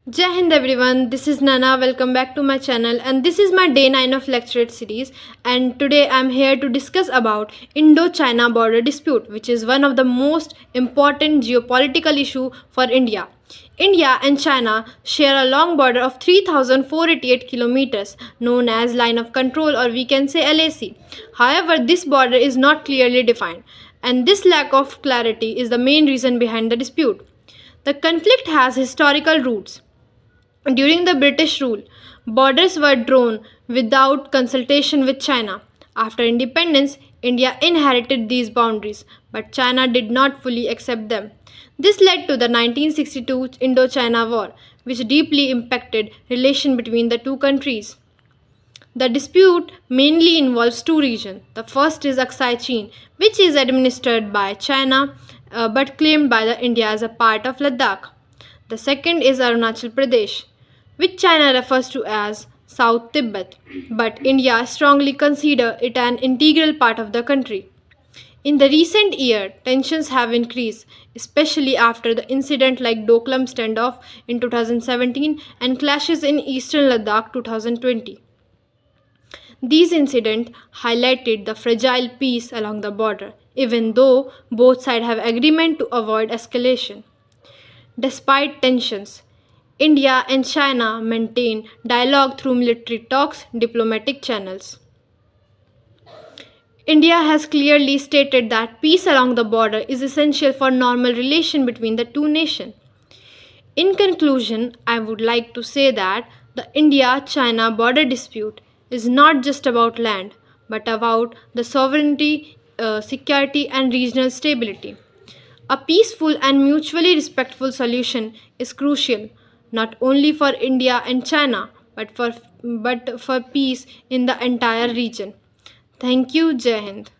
Jai Hind everyone, this is Nana. Welcome back to my channel, and this is my day 9 of lecturate series. And today I'm here to discuss about Indo-China border dispute, which is one of the most important geopolitical issue for India. India and China share a long border of 3,488 kilometers, known as Line of Control, or we can say LAC. However, this border is not clearly defined, and this lack of clarity is the main reason behind the dispute. The conflict has historical roots. During the British rule, borders were drawn without consultation with China. After independence, India inherited these boundaries, but China did not fully accept them. This led to the 1962 Indo-China War, which deeply impacted relations between the two countries. The dispute mainly involves two regions. The first is Aksai Chin, which is administered by China but claimed by the India as a part of Ladakh. The second is Arunachal Pradesh, which China refers to as South Tibet, but India strongly considers it an integral part of the country. In the recent year, tensions have increased, especially after the incident like Doklam standoff in 2017 and clashes in eastern Ladakh 2020. These incidents highlighted the fragile peace along the border, even though both sides have agreement to avoid escalation. Despite tensions, India and China maintain dialogue through military talks, diplomatic channels. India has clearly stated that peace along the border is essential for normal relation between the two nations. In conclusion, I would like to say that the India China border dispute is not just about land, but about the sovereignty, security, and regional stability. A peaceful and mutually respectful solution is crucial, not only for India and China, but for peace in the entire region. Thank you, Jai Hind.